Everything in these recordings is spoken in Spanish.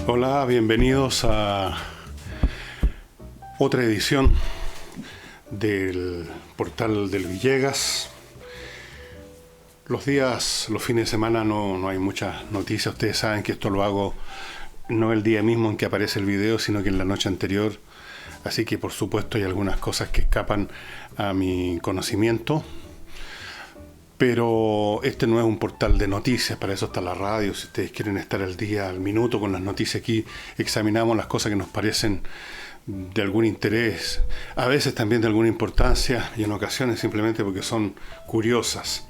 Hola, bienvenidos a otra edición del portal del Villegas. Los fines de semana no hay muchas noticias. Ustedes saben que esto lo hago no el día mismo en que aparece el video, sino que en la noche anterior. Así que por supuesto hay algunas cosas que escapan a mi conocimiento. Pero este no es un portal de noticias, para eso está la radio. Si ustedes quieren estar al día, al minuto con las noticias, aquí examinamos las cosas que nos parecen de algún interés, a veces también de alguna importancia y en ocasiones simplemente porque son curiosas.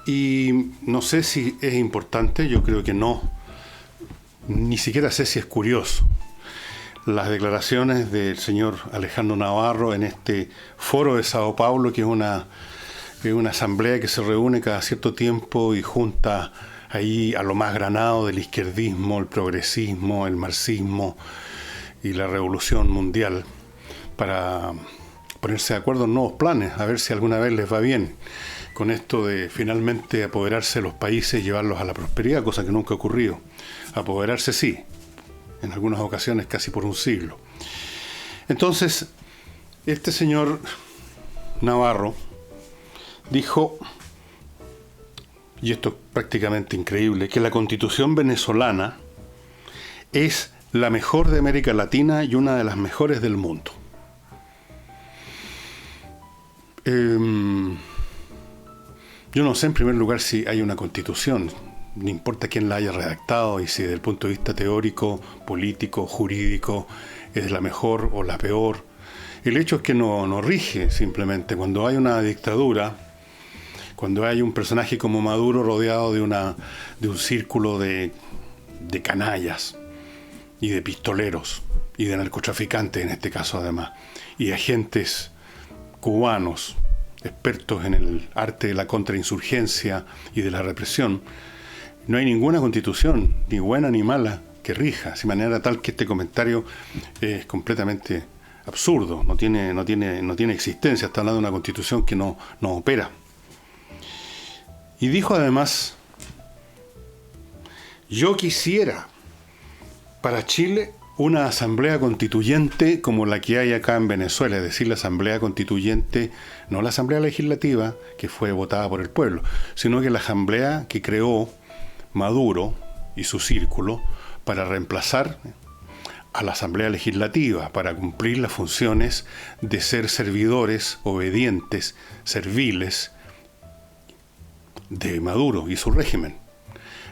Y no sé si es importante, yo creo que no, ni siquiera sé si es curioso. Las declaraciones del señor Alejandro Navarro en este foro de Sao Paulo, que es una asamblea que se reúne cada cierto tiempo y junta ahí a lo más granado del izquierdismo, el progresismo, el marxismo y la revolución mundial para ponerse de acuerdo en nuevos planes, a ver si alguna vez les va bien con esto de finalmente apoderarse de los países y llevarlos a la prosperidad, cosa que nunca ha ocurrido. Apoderarse sí, en algunas ocasiones casi por un siglo. Entonces, este señor Navarro dijo, y esto es prácticamente increíble, que la Constitución venezolana es la mejor de América Latina y una de las mejores del mundo. Yo no sé en primer lugar si hay una Constitución, no importa quién la haya redactado y si desde el punto de vista teórico, político, jurídico es la mejor o la peor. El hecho es que no rige simplemente. Cuando hay una dictadura, cuando hay un personaje como Maduro rodeado de un círculo de canallas y de pistoleros y de narcotraficantes en este caso además, y agentes cubanos expertos en el arte de la contrainsurgencia y de la represión, no hay ninguna constitución, ni buena ni mala, que rija, de manera tal que este comentario es completamente absurdo, no tiene existencia. Está hablando de una constitución que no opera. Y dijo además, yo quisiera para Chile una asamblea constituyente como la que hay acá en Venezuela, es decir, la asamblea constituyente, no la asamblea legislativa que fue votada por el pueblo, sino que la asamblea que creó Maduro y su círculo para reemplazar a la asamblea legislativa, para cumplir las funciones de ser servidores, obedientes, serviles de Maduro y su régimen.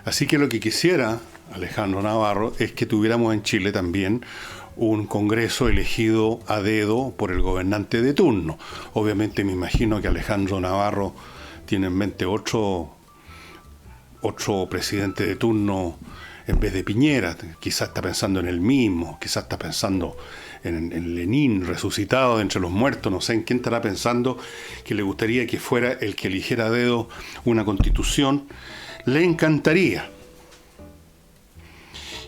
Así que lo que quisiera Alejandro Navarro es que tuviéramos en Chile también un Congreso elegido a dedo por el gobernante de turno. Obviamente me imagino que Alejandro Navarro tiene en mente otro presidente de turno en vez de Piñera. Quizás está pensando en él mismo, quizás está pensando en Lenin resucitado de entre los muertos, no sé en quién estará pensando, que le gustaría que fuera el que eligiera a dedo una constitución. Le encantaría.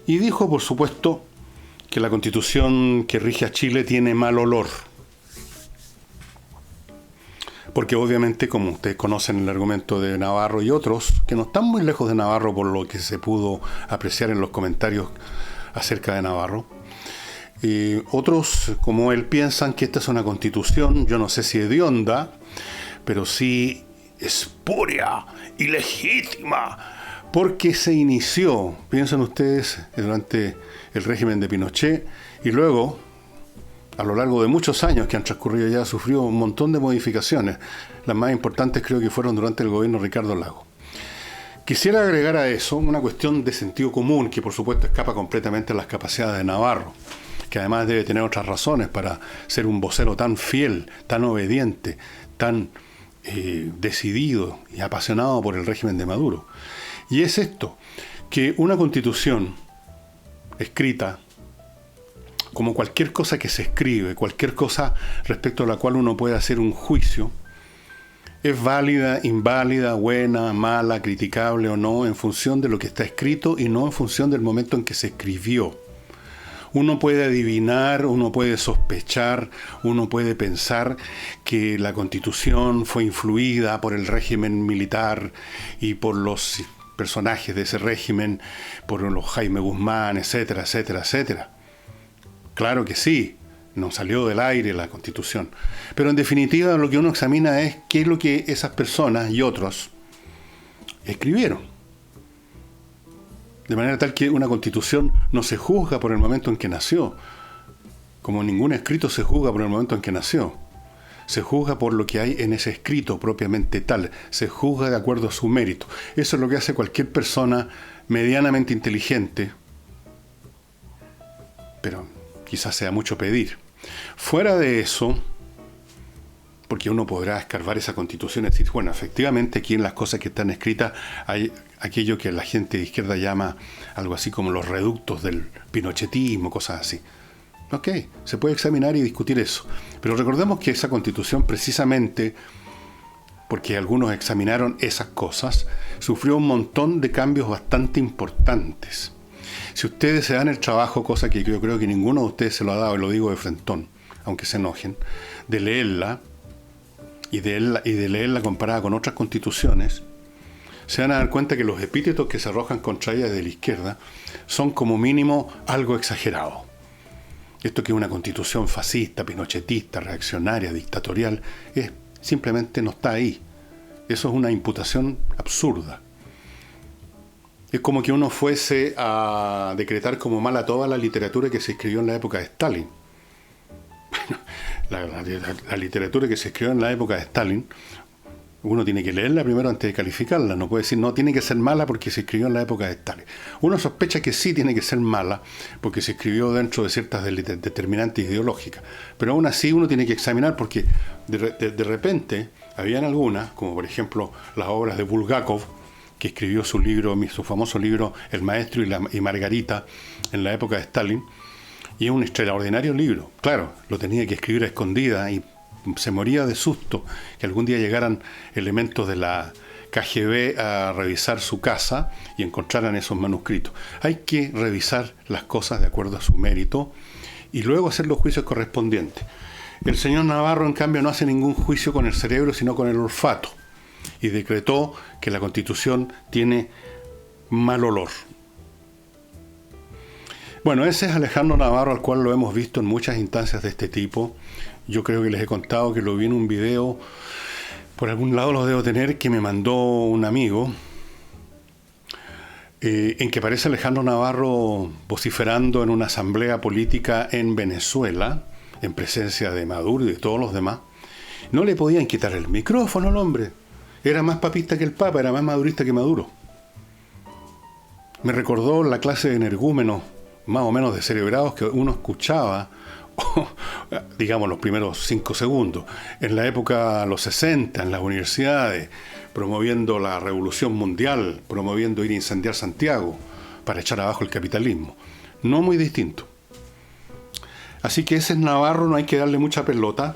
Y dijo, por supuesto, que la constitución que rige a Chile tiene mal olor. Porque obviamente, como ustedes conocen el argumento de Navarro y otros, que no están muy lejos de Navarro por lo que se pudo apreciar en los comentarios acerca de Navarro, otros, como él, piensan que esta es una constitución, yo no sé si hedionda, pero sí espuria, ilegítima, porque se inició, piensen ustedes, durante el régimen de Pinochet, y luego, a lo largo de muchos años que han transcurrido ya, sufrió un montón de modificaciones. Las más importantes creo que fueron durante el gobierno de Ricardo Lagos. Quisiera agregar a eso una cuestión de sentido común, que por supuesto escapa completamente a las capacidades de Navarro, que además debe tener otras razones para ser un vocero tan fiel, tan obediente, tan decidido y apasionado por el régimen de Maduro. Y es esto, que una constitución escrita, como cualquier cosa que se escribe, cualquier cosa respecto a la cual uno puede hacer un juicio, es válida, inválida, buena, mala, criticable o no, en función de lo que está escrito y no en función del momento en que se escribió. Uno puede adivinar, uno puede sospechar, uno puede pensar que la Constitución fue influida por el régimen militar y por los personajes de ese régimen, por los Jaime Guzmán, etcétera, etcétera, etcétera. Claro que sí, no salió del aire la Constitución. Pero en definitiva lo que uno examina es qué es lo que esas personas y otros escribieron. De manera tal que una Constitución no se juzga por el momento en que nació, como ningún escrito se juzga por el momento en que nació. Se juzga por lo que hay en ese escrito propiamente tal, se juzga de acuerdo a su mérito. Eso es lo que hace cualquier persona medianamente inteligente, pero quizás sea mucho pedir. Fuera de eso, porque uno podrá escarbar esa Constitución y decir, bueno, efectivamente aquí en las cosas que están escritas hay aquello que la gente de izquierda llama algo así como los reductos del pinochetismo, cosas así. Ok, se puede examinar y discutir eso. Pero recordemos que esa Constitución, precisamente porque algunos examinaron esas cosas, sufrió un montón de cambios bastante importantes. Si ustedes se dan el trabajo, cosa que yo creo que ninguno de ustedes se lo ha dado, y lo digo de frentón, aunque se enojen, de leerla y de leerla comparada con otras constituciones, se van a dar cuenta que los epítetos que se arrojan contra ella de la izquierda son como mínimo algo exagerados. Esto que es una constitución fascista, pinochetista, reaccionaria, dictatorial, simplemente no está ahí. Eso es una imputación absurda. Es como que uno fuese a decretar como mala toda la literatura que se escribió en la época de Stalin. La literatura que se escribió en la época de Stalin, uno tiene que leerla primero antes de calificarla. No puede decir, no, tiene que ser mala porque se escribió en la época de Stalin. Uno sospecha que sí tiene que ser mala porque se escribió dentro de ciertas determinantes ideológicas. Pero aún así uno tiene que examinar porque de repente habían algunas, como por ejemplo las obras de Bulgakov, que escribió su famoso libro El Maestro y Margarita en la época de Stalin, y es un extraordinario libro. Claro, lo tenía que escribir a escondida y se moría de susto que algún día llegaran elementos de la KGB a revisar su casa y encontraran esos manuscritos. Hay que revisar las cosas de acuerdo a su mérito y luego hacer los juicios correspondientes. El señor Navarro, en cambio, no hace ningún juicio con el cerebro, sino con el olfato, y decretó que la Constitución tiene mal olor. Bueno, ese es Alejandro Navarro, al cual lo hemos visto en muchas instancias de este tipo. Yo creo que les he contado que lo vi en un video, por algún lado lo debo tener, que me mandó un amigo, en que aparece Alejandro Navarro vociferando en una asamblea política en Venezuela, en presencia de Maduro y de todos los demás. No le podían quitar el micrófono al hombre. Era más papista que el Papa, era más madurista que Maduro. Me recordó la clase de energúmenos, más o menos descerebrados, que uno escuchaba, digamos, los primeros 5 segundos, en la época, los 60, en las universidades, promoviendo la revolución mundial, promoviendo ir a incendiar Santiago para echar abajo el capitalismo. No muy distinto. Así que ese es Navarro, no hay que darle mucha pelota.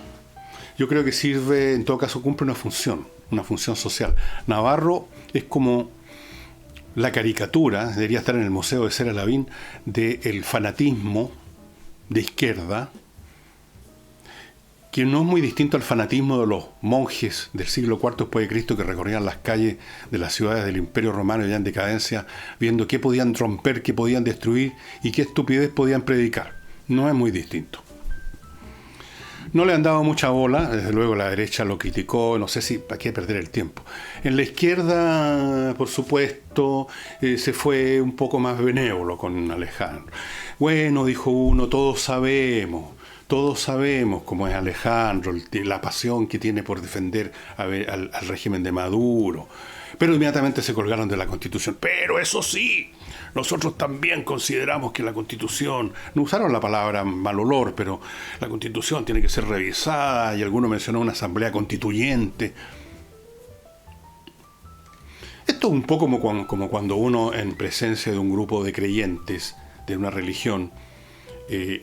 Yo creo que sirve, en todo caso, cumple una función social. Navarro es como la caricatura, debería estar en el Museo de Cera Lavín, del fanatismo de izquierda, que no es muy distinto al fanatismo de los monjes del siglo IV después de Cristo que recorrían las calles de las ciudades del Imperio Romano ya en decadencia, viendo qué podían romper, qué podían destruir y qué estupidez podían predicar. No es muy distinto. No le han dado mucha bola, desde luego la derecha lo criticó, no sé si para qué perder el tiempo. En la izquierda, por supuesto, se fue un poco más benévolo con Alejandro. Bueno, dijo uno, todos sabemos cómo es Alejandro, la pasión que tiene por defender al régimen de Maduro. Pero inmediatamente se colgaron de la Constitución. Pero eso sí, nosotros también consideramos que la Constitución, no usaron la palabra mal olor, pero la Constitución tiene que ser revisada, y alguno mencionó una asamblea constituyente. Esto es un poco como cuando uno, en presencia de un grupo de creyentes de una religión,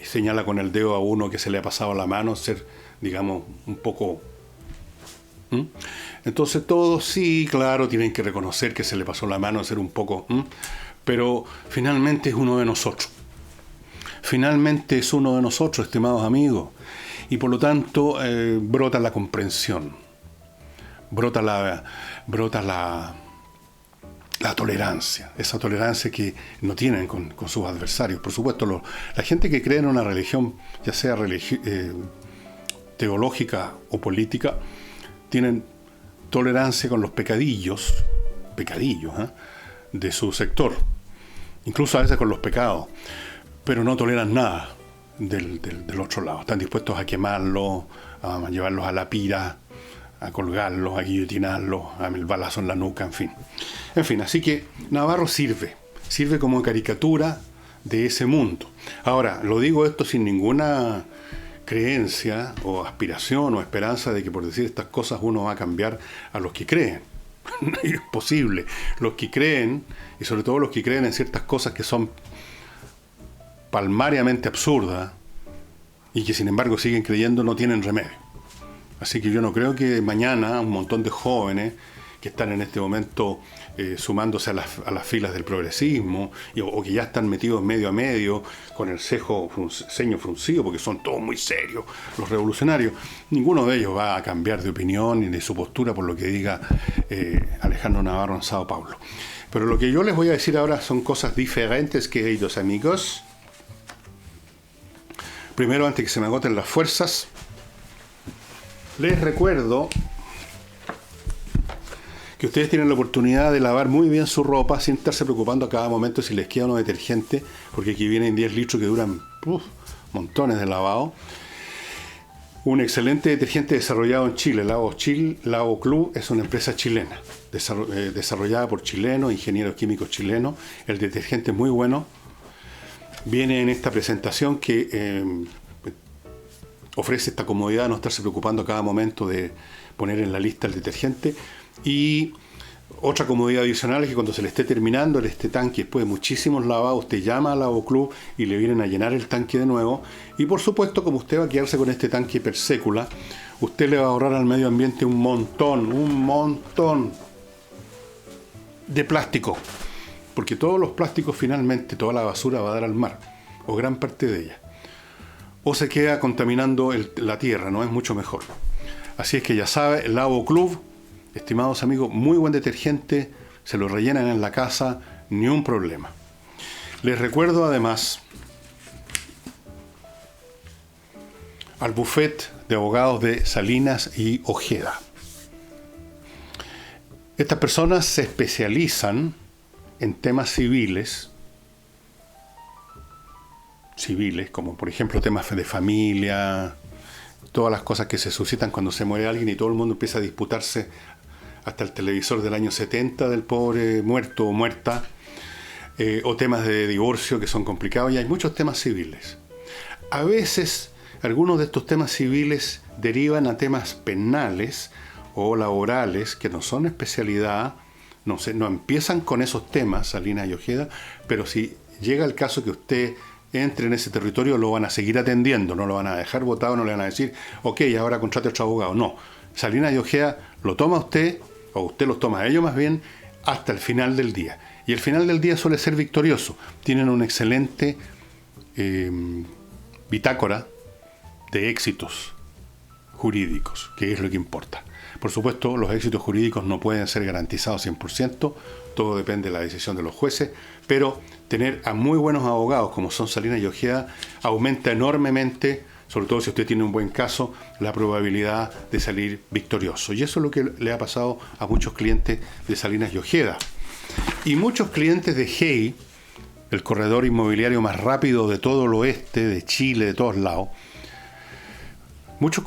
señala con el dedo a uno que se le ha pasado la mano, ser, digamos, un poco... Entonces todos sí, claro, tienen que reconocer que se le pasó la mano, ser un poco... Pero finalmente es uno de nosotros. Finalmente es uno de nosotros, estimados amigos. Y por lo tanto brota la comprensión. Brota la tolerancia, esa tolerancia que no tienen con sus adversarios. Por supuesto, la gente que cree en una religión, ya sea teológica o política, tienen tolerancia con los pecadillos, de su sector, incluso a veces con los pecados, pero no toleran nada del otro lado. Están dispuestos a quemarlos, a llevarlos a la pira, a colgarlos, a guillotinarlos, a el balazo en la nuca, en fin. En fin, así que Navarro sirve como caricatura de ese mundo. Ahora, lo digo esto sin ninguna creencia o aspiración o esperanza de que por decir estas cosas uno va a cambiar a los que creen. Es imposible. Los que creen, y sobre todo los que creen en ciertas cosas que son palmariamente absurdas y que sin embargo siguen creyendo, no tienen remedio. Así que yo no creo que mañana un montón de jóvenes que están en este momento sumándose a las filas del progresismo o que ya están metidos medio a medio con el ceño fruncido porque son todos muy serios los revolucionarios, ninguno de ellos va a cambiar de opinión ni de su postura por lo que diga Alejandro Navarro en Sao Paulo. Pero lo que yo les voy a decir ahora son cosas diferentes, queridos amigos. Primero, antes que se me agoten las fuerzas, les recuerdo que ustedes tienen la oportunidad de lavar muy bien su ropa sin estarse preocupando a cada momento si les queda o no detergente, porque aquí vienen 10 litros que duran montones de lavado. Un excelente detergente desarrollado en Chile, Lavo Club, es una empresa chilena, desarrollada por chilenos, ingenieros químicos chilenos. El detergente es muy bueno. Viene en esta presentación que ofrece esta comodidad de no estarse preocupando a cada momento de poner en la lista el detergente. Y otra comodidad adicional es que cuando se le esté terminando este tanque, después de muchísimos lavados, usted llama al Lavo Club y le vienen a llenar el tanque de nuevo. Y por supuesto, como usted va a quedarse con este tanque per sécula, usted le va a ahorrar al medio ambiente un montón de plástico. Porque todos los plásticos finalmente, toda la basura va a dar al mar, o gran parte de ella. O se queda contaminando la tierra, no es mucho mejor. Así es que ya sabe, el Lavo Club, estimados amigos, muy buen detergente, se lo rellenan en la casa, ni un problema. Les recuerdo además al bufet de abogados de Salinas y Ojeda. Estas personas se especializan en temas civiles, como por ejemplo temas de familia, todas las cosas que se suscitan cuando se muere alguien y todo el mundo empieza a disputarse hasta el televisor del año 70 del pobre muerto o muerta, o temas de divorcio que son complicados, y hay muchos temas civiles. A veces algunos de estos temas civiles derivan a temas penales o laborales que no son especialidad. No empiezan con esos temas, Salinas y Ojeda, pero si llega el caso que usted entre en ese territorio, lo van a seguir atendiendo, no lo van a dejar botado, no le van a decir, ok, ahora contrate a otro abogado. No, Salinas y Ojeda lo toma usted, o usted los toma a ellos más bien, hasta el final del día. Y el final del día suele ser victorioso. Tienen un excelente bitácora de éxitos jurídicos, que es lo que importa. Por supuesto, los éxitos jurídicos no pueden ser garantizados 100%, todo depende de la decisión de los jueces, pero tener a muy buenos abogados como son Salinas y Ojeda aumenta enormemente, sobre todo si usted tiene un buen caso, la probabilidad de salir victorioso. Y eso es lo que le ha pasado a muchos clientes de Salinas y Ojeda. Y muchos clientes de Hey, el corredor inmobiliario más rápido de todo el oeste, de Chile, de todos lados. Muchos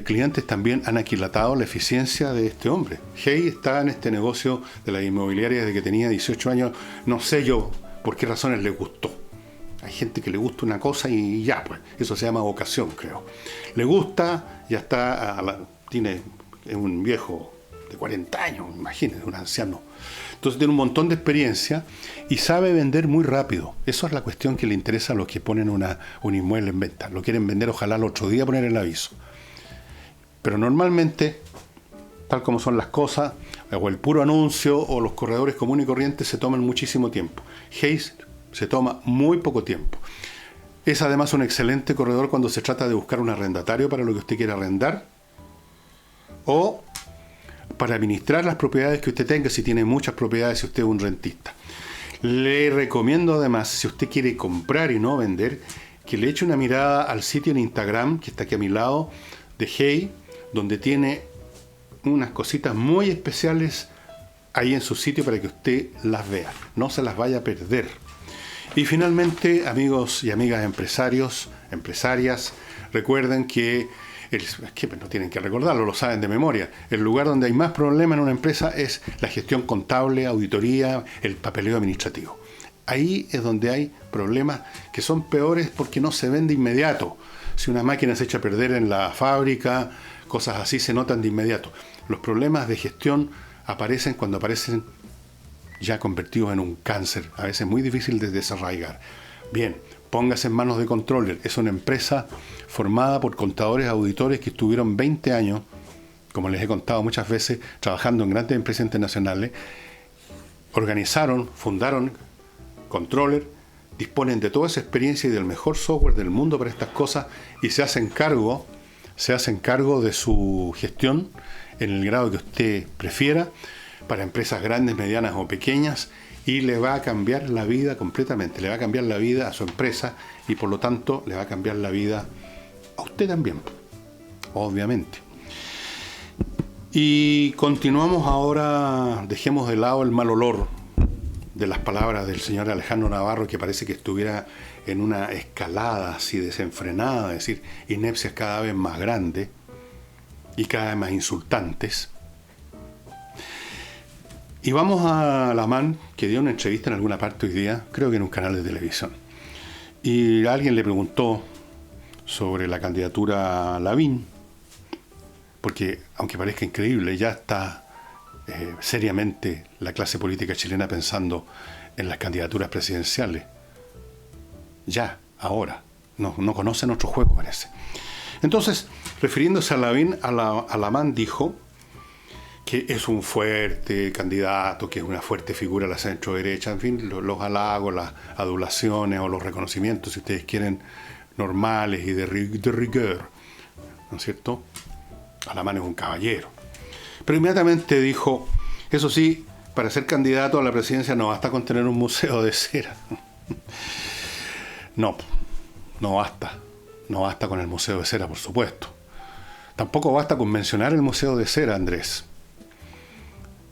clientes también han aquilatado la eficiencia de este hombre. Hey está en este negocio de la inmobiliaria desde que tenía 18 años. No sé yo por qué razones le gustó. Hay gente que le gusta una cosa y ya, pues. Eso se llama vocación, creo. Le gusta, ya está, es un viejo de 40 años, imagínense, un anciano. Entonces tiene un montón de experiencia y sabe vender muy rápido. Eso es la cuestión que le interesa a los que ponen un inmueble en venta. Lo quieren vender, ojalá el otro día poner el aviso. Pero normalmente, tal como son las cosas, o el puro anuncio o los corredores comunes y corrientes se toman muchísimo tiempo. Hayes se toma muy poco tiempo. Es además un excelente corredor cuando se trata de buscar un arrendatario para lo que usted quiera arrendar, o para administrar las propiedades que usted tenga, si tiene muchas propiedades, si usted es un rentista. Le recomiendo además, si usted quiere comprar y no vender, que le eche una mirada al sitio en Instagram, que está aquí a mi lado, de Hey, donde tiene unas cositas muy especiales ahí en su sitio para que usted las vea. No se las vaya a perder. Y finalmente, amigos y amigas empresarios, empresarias, recuerden que no tienen que recordarlo, lo saben de memoria. El lugar donde hay más problemas en una empresa es la gestión contable, auditoría, el papeleo administrativo. Ahí es donde hay problemas que son peores porque no se ven de inmediato. Si una máquina se echa a perder en la fábrica, cosas así se notan de inmediato. Los problemas de gestión aparecen cuando aparecen ya convertidos en un cáncer, a veces muy difícil de desarraigar. Bien, póngase en manos de Controller. Es una empresa formada por contadores, auditores que estuvieron 20 años, como les he contado muchas veces, trabajando en grandes empresas internacionales. Organizaron, fundaron Controller, disponen de toda esa experiencia y del mejor software del mundo para estas cosas y se hacen cargo de su gestión en el grado que usted prefiera, para empresas grandes, medianas o pequeñas, y le va a cambiar la vida completamente, le va a cambiar la vida a su empresa y por lo tanto le va a cambiar la vida a usted también, obviamente. Y continuamos ahora, dejemos de lado el mal olor de las palabras del señor Alejandro Navarro, que parece que estuviera en una escalada así desenfrenada, es decir, inepcias cada vez más grandes y cada vez más insultantes. Y vamos a Lamán, que dio una entrevista en alguna parte hoy día, creo que en un canal de televisión. Y alguien le preguntó sobre la candidatura a Lavín, porque aunque parezca increíble, ya está seriamente la clase política chilena pensando en las candidaturas presidenciales. Ya, ahora. No conocen otro juego, parece. Entonces, refiriéndose a Lavín, Alamán dijo que es un fuerte candidato, que es una fuerte figura de la centro-derecha, en fin, los halagos, las adulaciones o los reconocimientos, si ustedes quieren, normales y de rigor, ¿no es cierto? Alamán es un caballero. Pero inmediatamente dijo, eso sí, para ser candidato a la presidencia no basta con tener un museo de cera. No basta. No basta con el museo de cera, por supuesto. Tampoco basta con mencionar el museo de cera, Andrés.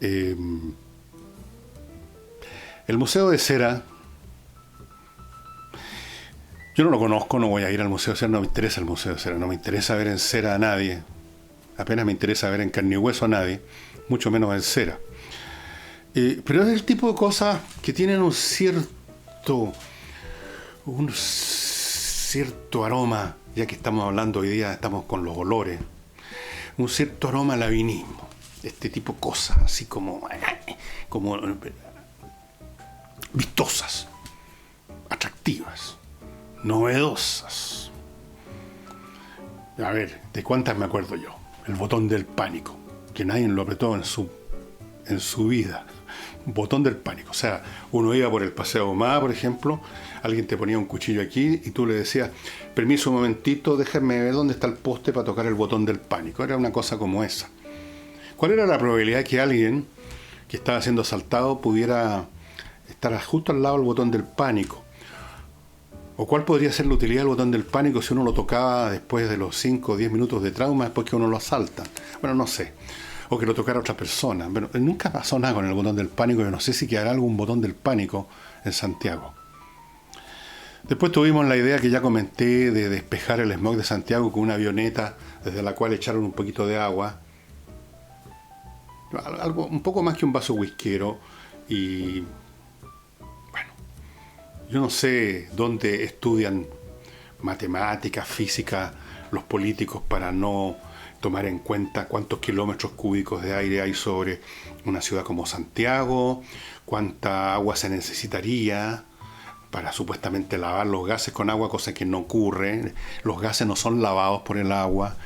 El museo de cera, yo no lo conozco, no voy a ir al museo de cera, no me interesa el museo de cera, no me interesa ver en cera a nadie, apenas me interesa ver en carne y hueso a nadie, mucho menos en cera. Pero es el tipo de cosas que tienen un cierto aroma, ya que estamos hablando hoy día, estamos con los olores, un cierto aroma a lavinismo. Este tipo de cosas, así como vistosas, atractivas, novedosas. A ver, ¿de cuántas me acuerdo yo? El botón del pánico, que nadie lo apretó en su vida. Un botón del pánico. O sea, uno iba por el Paseo Ahumada, por ejemplo, alguien te ponía un cuchillo aquí y tú le decías, permiso un momentito, déjame ver dónde está el poste para tocar el botón del pánico. Era una cosa como esa. ¿Cuál era la probabilidad que alguien que estaba siendo asaltado pudiera estar justo al lado del botón del pánico? ¿O cuál podría ser la utilidad del botón del pánico si uno lo tocaba después de los 5 o 10 minutos de trauma, después que uno lo asalta? Bueno, no sé. O que lo tocara otra persona. Pero nunca pasó nada con el botón del pánico. Yo no sé si quedará algún botón del pánico en Santiago. Después tuvimos la idea que ya comenté de despejar el smog de Santiago con una avioneta desde la cual echaron un poquito de agua. Algo un poco más que un vaso whiskero. Y bueno, yo no sé dónde estudian matemáticas, física los políticos para no tomar en cuenta cuántos kilómetros cúbicos de aire hay sobre una ciudad como Santiago, cuánta agua se necesitaría para supuestamente lavar los gases con agua, cosa que no ocurre. Los gases no son lavados por el agua.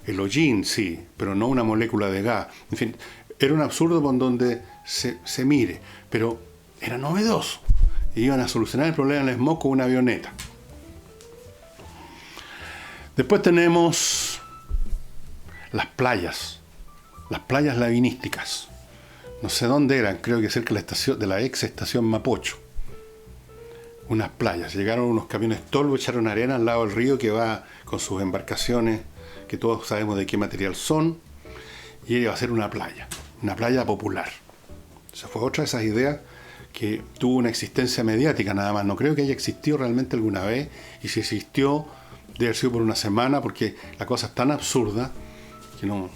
El hollín sí, pero no una molécula de gas. En fin, era un absurdo por donde se mire, pero era novedoso. Iban a solucionar el problema del smog con una avioneta. Después tenemos las playas las playas lavinísticas. No sé dónde eran, creo que cerca de la ex estación Mapocho. Unas playas. Llegaron unos camiones tolvo, echaron arena al lado del río que va con sus embarcaciones, que todos sabemos de qué material son, y iba a ser una playa popular. Esa fue otra de esas ideas que tuvo una existencia mediática nada más. No creo que haya existido realmente alguna vez, y si existió, debe haber sido por una semana, porque la cosa es tan absurda que no...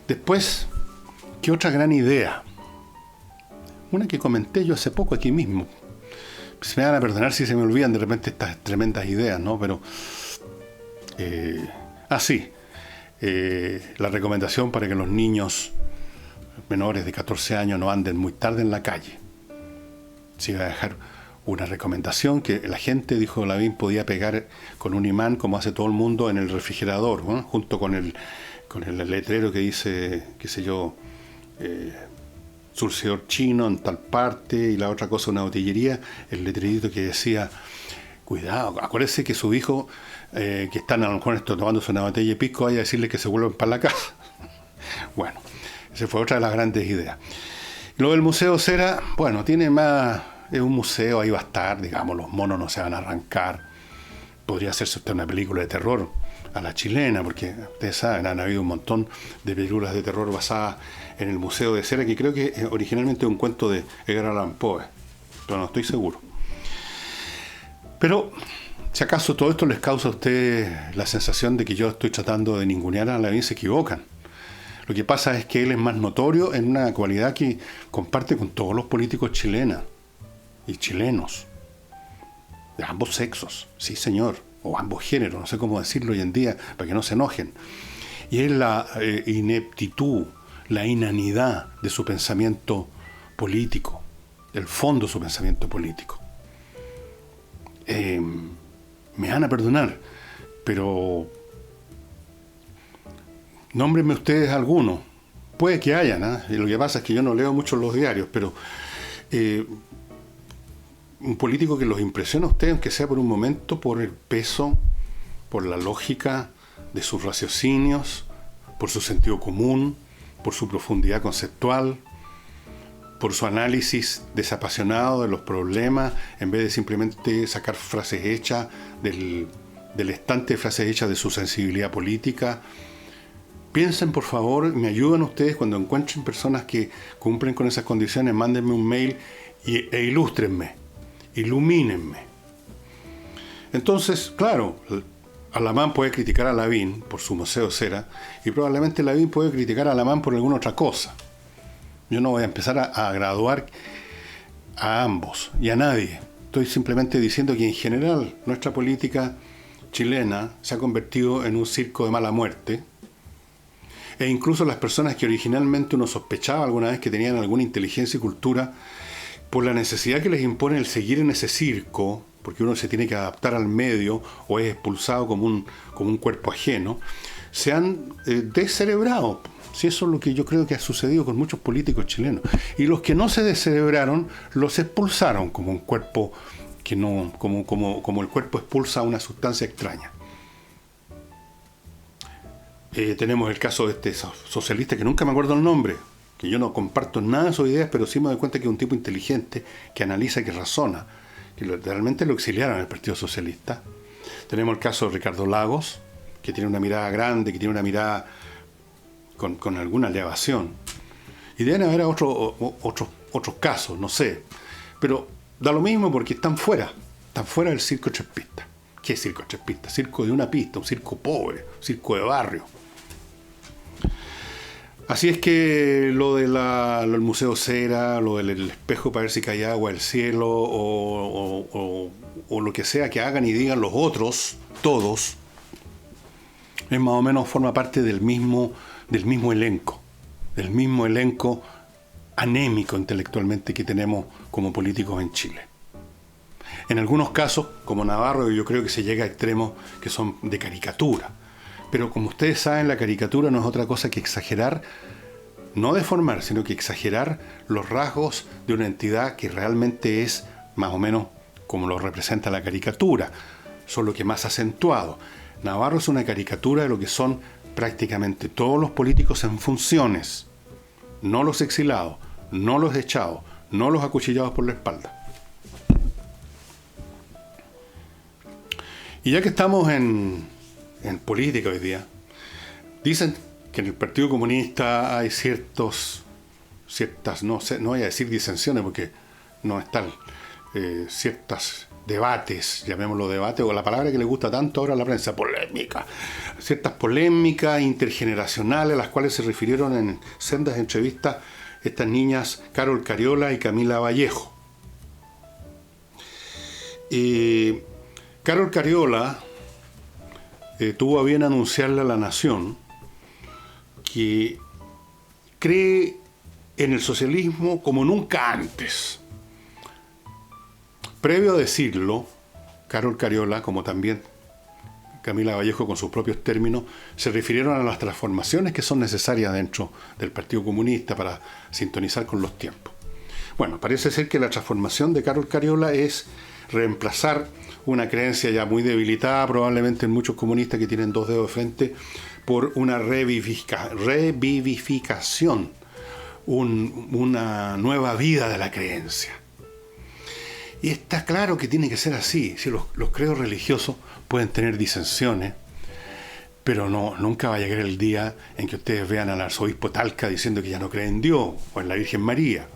Después, ¿qué otra gran idea? Una que comenté yo hace poco aquí mismo. Se me van a perdonar si se me olvidan de repente estas tremendas ideas, ¿no? Pero... la recomendación para que los niños menores de 14 años no anden muy tarde en la calle. Se iba a dejar una recomendación que la gente, dijo Lavín, podía pegar con un imán, como hace todo el mundo, en el refrigerador, ¿no? Junto con el letrero que dice, qué sé yo, surcedor chino en tal parte, y la otra cosa una botillería, el letrerito que decía, cuidado, acuérdese que su hijo, que están a lo mejor tomándose una botella de pisco, vaya a decirle que se vuelvan para la casa. Bueno, esa fue otra de las grandes ideas. Lo del Museo Cera, bueno, tiene más, es un museo, ahí va a estar, digamos, los monos no se van a arrancar. Podría hacerse usted una película de terror a la chilena, porque ustedes saben, han habido un montón de películas de terror basadas en el Museo de Cera, que creo que originalmente es un cuento de Edgar Allan Poe, pero no estoy seguro. Pero, si acaso todo esto les causa a ustedes la sensación de que yo estoy tratando de ningunear a Lavín, se equivocan. Lo que pasa es que él es más notorio en una cualidad que comparte con todos los políticos chilenos y chilenos, de ambos sexos, sí señor, o ambos géneros, no sé cómo decirlo hoy en día, para que no se enojen. Y es la ineptitud, la inanidad de su pensamiento político, el fondo de su pensamiento político. Me van a perdonar, pero nómbrenme ustedes alguno. Puede que hayan, ¿eh? Y lo que pasa es que yo no leo mucho los diarios, pero un político que los impresiona a ustedes, aunque sea por un momento, por el peso, por la lógica de sus raciocinios, por su sentido común, por su profundidad conceptual, por su análisis desapasionado de los problemas, en vez de simplemente sacar frases hechas del estante de frases hechas de su sensibilidad política. Piensen, por favor, me ayudan ustedes cuando encuentren personas que cumplen con esas condiciones, mándenme un mail e ilústrenme, ilumínenme. Entonces, claro, Alamán puede criticar a Lavín por su Museo Cera, y probablemente Lavín puede criticar a Alamán por alguna otra cosa. Yo no voy a empezar a graduar a ambos y a nadie. Estoy simplemente diciendo que en general nuestra política chilena se ha convertido en un circo de mala muerte, e incluso las personas que originalmente uno sospechaba alguna vez que tenían alguna inteligencia y cultura, por la necesidad que les impone el seguir en ese circo, porque uno se tiene que adaptar al medio o es expulsado como un cuerpo ajeno, se han descerebrado. Si eso es lo que yo creo que ha sucedido con muchos políticos chilenos. Y los que no se descerebraron, los expulsaron como un cuerpo que no, como el cuerpo expulsa una sustancia extraña. Tenemos el caso de este socialista que nunca me acuerdo el nombre, que yo no comparto nada de sus ideas, pero sí me doy cuenta que es un tipo inteligente, que analiza, que razona, que realmente lo exiliaron en el Partido Socialista. Tenemos el caso de Ricardo Lagos, que tiene una mirada grande, que tiene una mirada con alguna elevación. Y deben haber otros casos, no sé. Pero da lo mismo porque están fuera del circo trespista. ¿Qué es circo trespista? Circo de una pista, un circo pobre, un circo de barrio. Así es que lo del Museo Cera, lo del espejo para ver si cae agua del cielo, o lo que sea que hagan y digan los otros, todos, es más o menos forma parte del mismo elenco anémico intelectualmente que tenemos como políticos en Chile. En algunos casos, como Navarro, yo creo que se llega a extremos que son de caricatura. Pero como ustedes saben, la caricatura no es otra cosa que exagerar, no deformar, sino que exagerar los rasgos de una entidad que realmente es más o menos como lo representa la caricatura, solo que más acentuado. Navarro es una caricatura de lo que son prácticamente todos los políticos en funciones, no los exilados, no los echados, no los acuchillados por la espalda. Y ya que estamos en política hoy día, dicen que en el Partido Comunista hay ciertas, no voy a decir disensiones porque no es tal, ciertas debates, llamémoslo debate, o la palabra que le gusta tanto ahora a la prensa, polémica. Ciertas polémicas intergeneracionales a las cuales se refirieron en sendas entrevistas estas niñas Carol Cariola y Camila Vallejo. Carol Cariola tuvo a bien anunciarle a la Nación que cree en el socialismo como nunca antes. Previo a decirlo, Carol Cariola, como también Camila Vallejo con sus propios términos, se refirieron a las transformaciones que son necesarias dentro del Partido Comunista para sintonizar con los tiempos. Bueno, parece ser que la transformación de Carol Cariola es reemplazar una creencia ya muy debilitada, probablemente en muchos comunistas que tienen dos dedos de frente, por una revivificación, una nueva vida de la creencia. Y está claro que tiene que ser así. Si los credos religiosos pueden tener disensiones, pero nunca va a llegar el día en que ustedes vean al arzobispo Talca diciendo que ya no cree en Dios o en la Virgen María,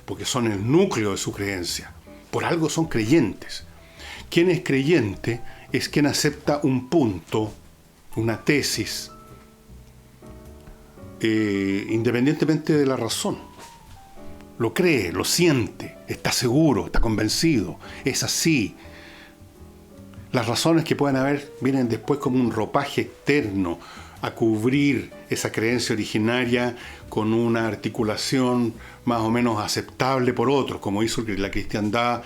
porque son el núcleo de su creencia. Por algo son creyentes. Quien es creyente es quien acepta un punto, una tesis, independientemente de la razón. Lo cree, lo siente, está seguro, está convencido, es así. Las razones que pueden haber vienen después como un ropaje externo a cubrir esa creencia originaria con una articulación más o menos aceptable por otros, como hizo la cristiandad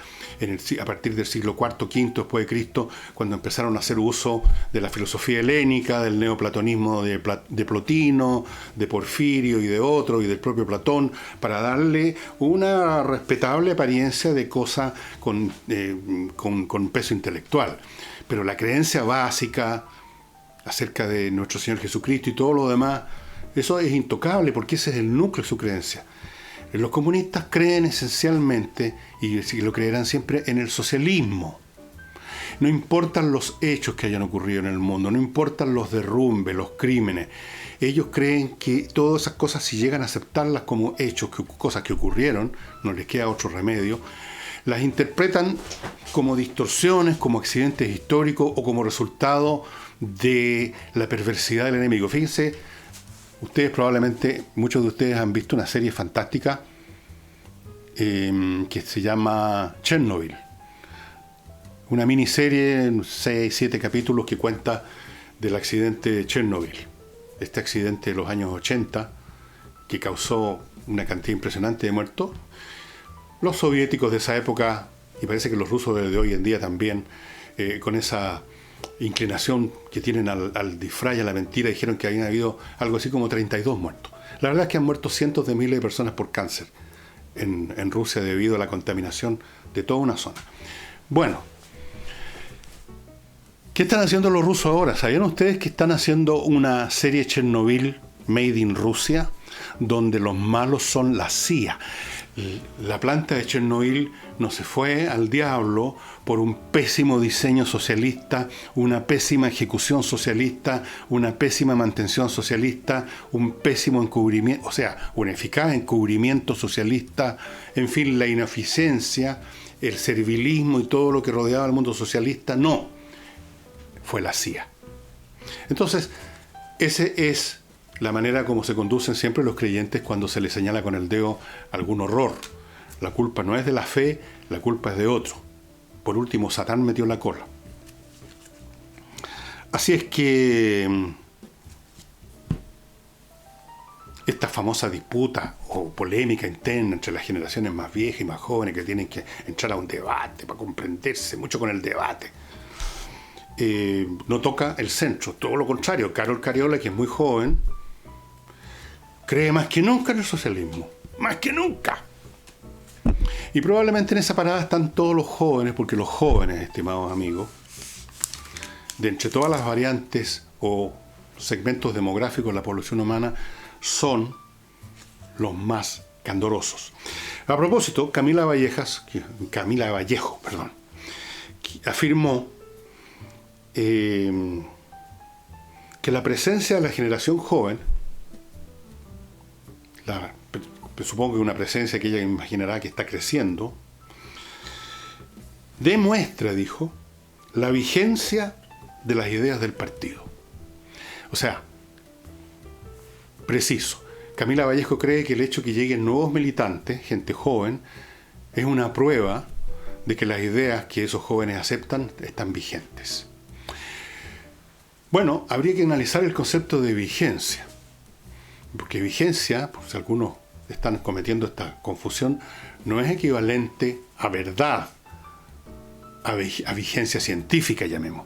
a partir del siglo IV, V después de Cristo, cuando empezaron a hacer uso de la filosofía helénica, del neoplatonismo de Plotino, de Porfirio y de otro, y del propio Platón, para darle una respetable apariencia de cosa con peso intelectual. Pero la creencia básica acerca de nuestro Señor Jesucristo y todo lo demás, eso es intocable porque ese es el núcleo de su creencia. Los comunistas creen esencialmente, y lo creerán siempre, en el socialismo. No importan los hechos que hayan ocurrido en el mundo, no importan los derrumbes, los crímenes. Ellos creen que todas esas cosas, si llegan a aceptarlas como hechos, cosas que ocurrieron, no les queda otro remedio, las interpretan como distorsiones, como accidentes históricos o como resultado de la perversidad del enemigo. Fíjense, ustedes probablemente, muchos de ustedes han visto una serie fantástica que se llama Chernobyl. Una miniserie en 6-7 capítulos que cuenta del accidente de Chernobyl. Este accidente de los años 80 que causó una cantidad impresionante de muertos. Los soviéticos de esa época, y parece que los rusos de hoy en día también, con esa inclinación que tienen al disfraz y a la mentira, dijeron que habían habido algo así como 32 muertos. La verdad es que han muerto cientos de miles de personas por cáncer en Rusia debido a la contaminación de toda una zona. Bueno, ¿qué están haciendo los rusos ahora? ¿Sabían ustedes que están haciendo una serie Chernobyl Made in Rusia, donde los malos son la CIA? La planta de Chernobyl no se fue al diablo por un pésimo diseño socialista, una pésima ejecución socialista, una pésima mantención socialista, un pésimo encubrimiento, o sea, un eficaz encubrimiento socialista, en fin, la ineficiencia, el servilismo y todo lo que rodeaba al mundo socialista. No, fue la CIA. Entonces, ese es la manera como se conducen siempre los creyentes cuando se les señala con el dedo algún horror. La culpa no es de la fe, la culpa es de otro. Por último, Satán metió la cola. Así es que esta famosa disputa o polémica interna entre las generaciones más viejas y más jóvenes que tienen que entrar a un debate para comprenderse mucho con el debate, no toca el centro. Todo lo contrario, Carol Cariola, que es muy joven, cree más que nunca en el socialismo, más que nunca. Y probablemente en esa parada están todos los jóvenes, porque los jóvenes, estimados amigos, de entre todas las variantes o segmentos demográficos de la población humana son los más candorosos. A propósito, Camila Vallejo, afirmó que la presencia de la generación joven, supongo que una presencia que ella imaginará que está creciendo, demuestra, dijo, la vigencia de las ideas del partido. O sea, preciso, Camila Vallejo cree que el hecho que lleguen nuevos militantes, gente joven, es una prueba de que las ideas que esos jóvenes aceptan están vigentes. Bueno, habría que analizar el concepto de vigencia, porque vigencia, pues si algunos están cometiendo esta confusión, no es equivalente a verdad, a vigencia científica, llamemos.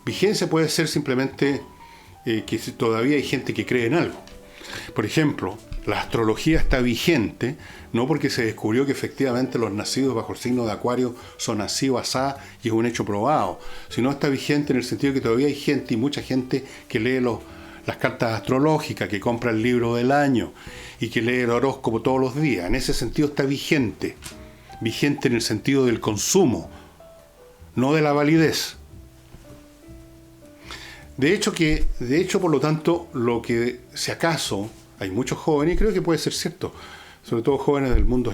Vigencia puede ser simplemente que todavía hay gente que cree en algo. Por ejemplo, la astrología está vigente no porque se descubrió que efectivamente los nacidos bajo el signo de Acuario son así o asá y es un hecho probado, sino está vigente en el sentido de que todavía hay gente y mucha gente que lee las cartas astrológicas, que compra el libro del año y que lee el horóscopo todos los días. En ese sentido está vigente en el sentido del consumo, no de la validez. De hecho, por lo tanto, lo que, si acaso, hay muchos jóvenes, y creo que puede ser cierto, sobre todo jóvenes del mundo,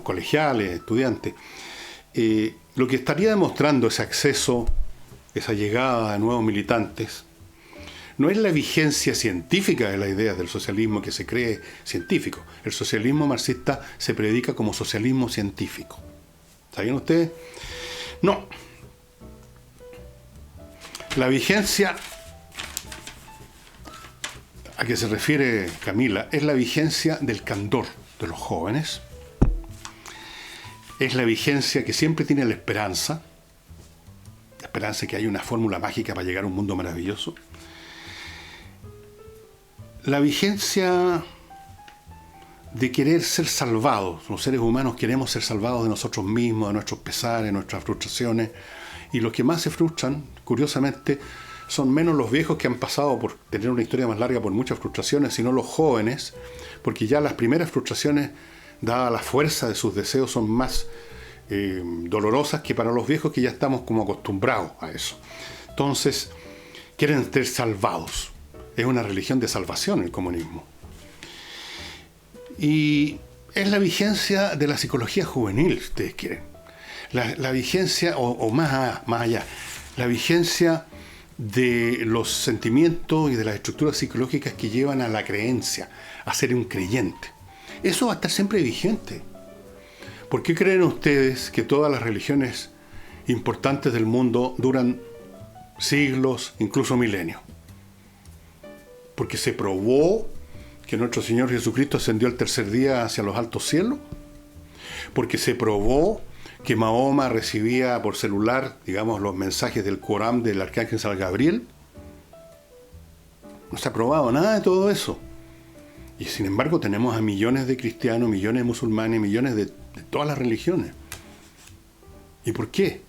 colegiales, estudiantes, lo que estaría demostrando ese acceso, esa llegada de nuevos militantes, no es la vigencia científica de las ideas del socialismo que se cree científico. El socialismo marxista se predica como socialismo científico. ¿Sabían ustedes? No. La vigencia a que se refiere Camila es la vigencia del candor de los jóvenes, es la vigencia que siempre tiene la esperanza de que hay una fórmula mágica para llegar a un mundo maravilloso, la vigencia de querer ser salvados. Los seres humanos queremos ser salvados de nosotros mismos, de nuestros pesares, de nuestras frustraciones, y los que más se frustran, curiosamente, son menos los viejos que han pasado por tener una historia más larga por muchas frustraciones, sino los jóvenes, porque ya las primeras frustraciones, dada la fuerza de sus deseos, son más dolorosas que para los viejos que ya estamos como acostumbrados a eso. Entonces, quieren ser salvados. Es una religión de salvación el comunismo. Y es la vigencia de la psicología juvenil, si ustedes quieren. La vigencia, o más allá, la vigencia de los sentimientos y de las estructuras psicológicas que llevan a la creencia, a ser un creyente. Eso va a estar siempre vigente. ¿Por qué creen ustedes que todas las religiones importantes del mundo duran siglos, incluso milenios? Porque se probó que nuestro Señor Jesucristo ascendió al tercer día hacia los altos cielos. Porque se probó que Mahoma recibía por celular, digamos, los mensajes del Corán del arcángel San Gabriel. No se ha probado nada de todo eso. Y sin embargo tenemos a millones de cristianos, millones de musulmanes, millones de todas las religiones. ¿Y por qué?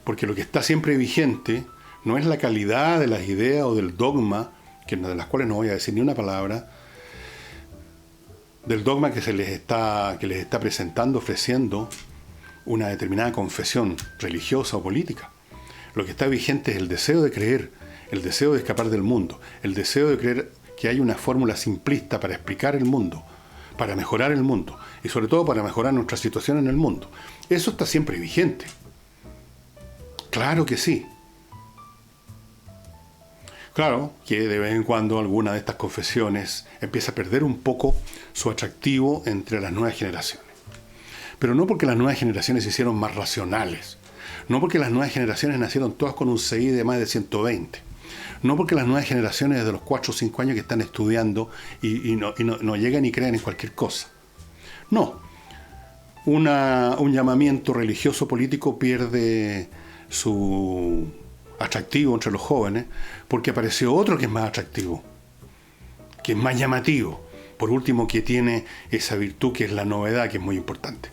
Porque lo que está siempre vigente no es la calidad de las ideas o del dogma, de las cuales no voy a decir ni una palabra, del dogma que les está presentando, ofreciendo una determinada confesión religiosa o política. Lo que está vigente es el deseo de creer, el deseo de escapar del mundo, el deseo de creer que hay una fórmula simplista para explicar el mundo, para mejorar el mundo y sobre todo para mejorar nuestra situación en el mundo. Eso está siempre vigente. Claro que sí. Claro que de vez en cuando alguna de estas confesiones empieza a perder un poco su atractivo entre las nuevas generaciones. Pero no porque las nuevas generaciones se hicieron más racionales, no porque las nuevas generaciones nacieron todas con un CI de más de 120, no porque las nuevas generaciones de los 4 o 5 años que están estudiando y no llegan y creen en cualquier cosa. No, un llamamiento religioso político pierde su atractivo entre los jóvenes porque apareció otro que es más atractivo, que es más llamativo, por último que tiene esa virtud que es la novedad, que es muy importante,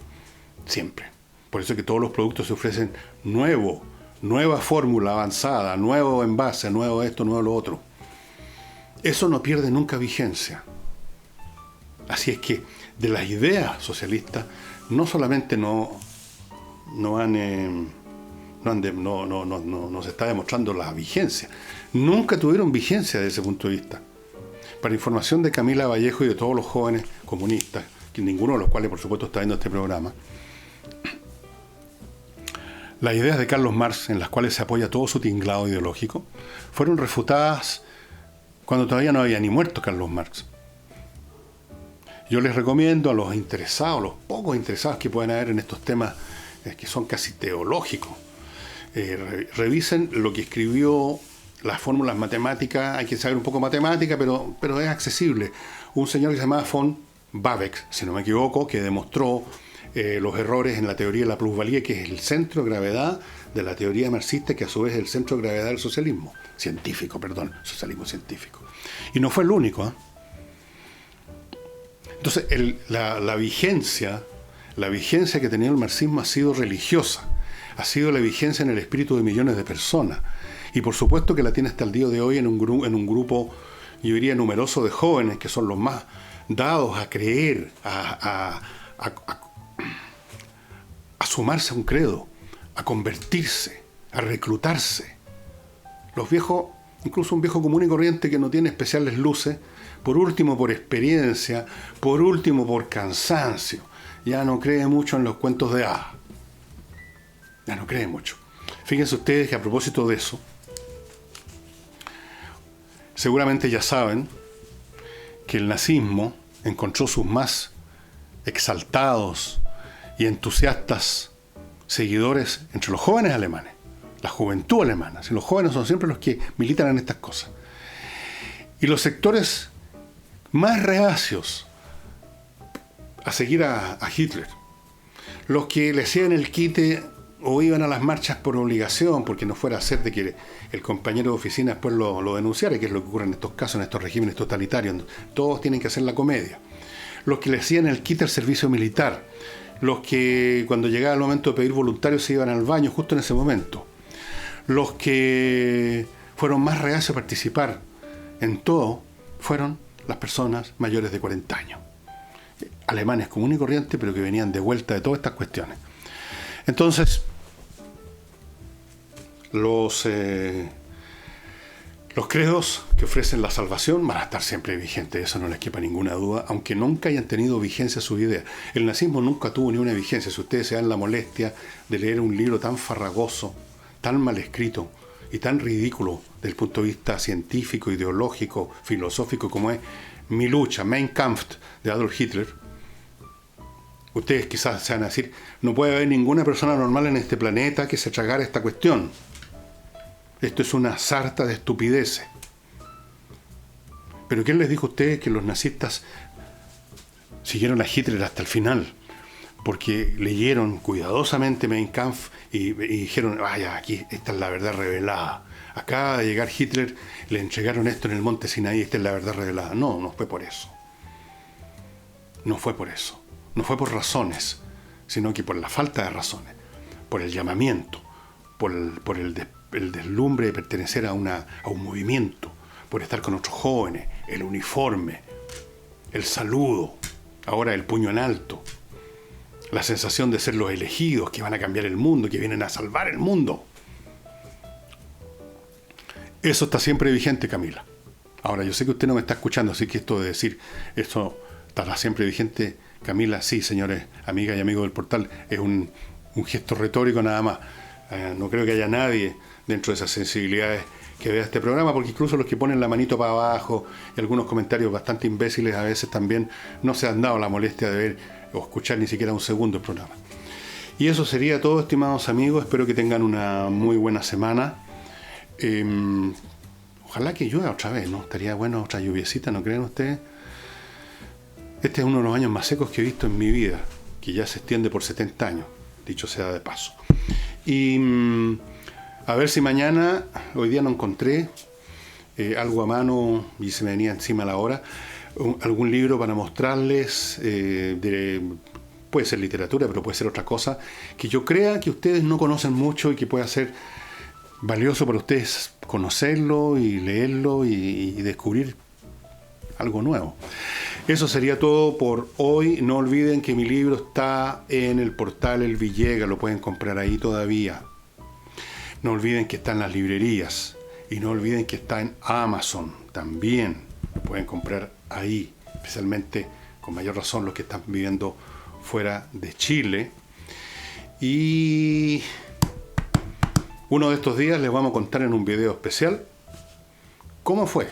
siempre. Por eso es que todos los productos se ofrecen nueva fórmula avanzada, nuevo envase, nuevo esto, nuevo lo otro. eso no pierde nunca vigencia. Así es que de las ideas socialistas no solamente no se está demostrando la vigencia, nunca tuvieron vigencia desde ese punto de vista. Para información de Camila Vallejo y de todos los jóvenes comunistas, que ninguno de los cuales por supuesto está viendo este programa, las ideas de Carlos Marx, en las cuales se apoya todo su tinglado ideológico, fueron refutadas cuando todavía no había ni muerto Carlos Marx. Yo les recomiendo a los interesados, los pocos interesados que puedan haber en estos temas que son casi teológicos, revisen lo que escribió, las fórmulas matemáticas. Hay que saber un poco matemática, pero es accesible. Un señor que se llamaba von Babeck, si no me equivoco, que demostró los errores en la teoría de la plusvalía, que es el centro de gravedad de la teoría marxista, que a su vez es el centro de gravedad del socialismo científico, socialismo científico. Y no fue el único, ¿eh? Entonces, la vigencia que tenía el marxismo ha sido religiosa, ha sido la vigencia en el espíritu de millones de personas. Y por supuesto que la tiene hasta el día de hoy en un grupo, yo diría, numeroso de jóvenes, que son los más dados a creer, a sumarse a un credo, a convertirse, a reclutarse. Los viejos, incluso un viejo común y corriente que no tiene especiales luces, por último por experiencia, por último por cansancio, ya no cree mucho en los cuentos de hadas. Ya no cree mucho. Fíjense ustedes que a propósito de eso, seguramente ya saben que el nazismo encontró sus más exaltados y entusiastas seguidores entre los jóvenes alemanes, la juventud alemana. Si los jóvenes son siempre los que militan en estas cosas. Y los sectores más reacios a seguir a Hitler, los que le hacían el quite o iban a las marchas por obligación, porque no fuera a ser de que el compañero de oficina después lo denunciara, que es lo que ocurre en estos casos, en estos regímenes totalitarios. Todos tienen que hacer la comedia. Los que le hacían el quite al servicio militar, los que cuando llegaba el momento de pedir voluntarios se iban al baño justo en ese momento, los que fueron más reacios a participar en todo fueron las personas mayores de 40 años. Alemanes comunes y corrientes, pero que venían de vuelta de todas estas cuestiones. Entonces, los credos que ofrecen la salvación van a estar siempre vigentes, eso no les quepa ninguna duda, aunque nunca hayan tenido vigencia sus ideas. El nazismo nunca tuvo ni una vigencia. Si ustedes se dan la molestia de leer un libro tan farragoso, tan mal escrito y tan ridículo desde el punto de vista científico, ideológico, filosófico, como es Mi lucha, Mein Kampf, de Adolf Hitler, ustedes quizás se van a decir, no puede haber ninguna persona normal en este planeta que se tragara esta cuestión. Esto es una sarta de estupideces. Pero ¿quién les dijo a ustedes que los nazistas siguieron a Hitler hasta el final? Porque leyeron cuidadosamente Mein Kampf y dijeron, vaya, aquí esta es la verdad revelada. Acaba de llegar Hitler, le entregaron esto en el monte Sinaí, esta es la verdad revelada. No, no fue por eso. No fue por eso. No fue por razones, sino que por la falta de razones, por el llamamiento, por el deslumbre de pertenecer a un movimiento, por estar con otros jóvenes, el uniforme, el saludo, ahora el puño en alto, la sensación de ser los elegidos que van a cambiar el mundo, que vienen a salvar el mundo. Eso está siempre vigente, Camila. Ahora, yo sé que usted no me está escuchando, así que esto de decir, esto estará siempre vigente, Camila, sí, señores, amigas y amigos del portal, es un gesto retórico nada más. No creo que haya nadie dentro de esas sensibilidades que vea este programa, porque incluso los que ponen la manito para abajo y algunos comentarios bastante imbéciles a veces también no se han dado la molestia de ver o escuchar ni siquiera un segundo el programa. Y eso sería todo, estimados amigos. Espero que tengan una muy buena semana. Ojalá que llueva otra vez, ¿no? Estaría bueno otra lluviecita, ¿no creen ustedes? Este es uno de los años más secos que he visto en mi vida, que ya se extiende por 70 años, dicho sea de paso. Y a ver si mañana, hoy día no encontré algo a mano y se me venía encima la hora, algún libro para mostrarles, puede ser literatura, pero puede ser otra cosa, que yo crea que ustedes no conocen mucho y que pueda ser valioso para ustedes conocerlo y leerlo y descubrir algo nuevo. Eso sería todo por hoy. No olviden que mi libro está en el portal El Villega, lo pueden comprar ahí todavía. No olviden que está en las librerías y no olviden que está en Amazon también, lo pueden comprar ahí, especialmente con mayor razón los que están viviendo fuera de Chile. Y uno de estos días les vamos a contar en un video especial cómo fue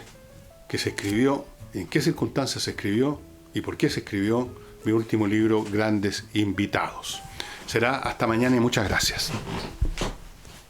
que se escribió, en qué circunstancias se escribió y por qué se escribió mi último libro, Grandes Invitados. Será hasta mañana y muchas gracias.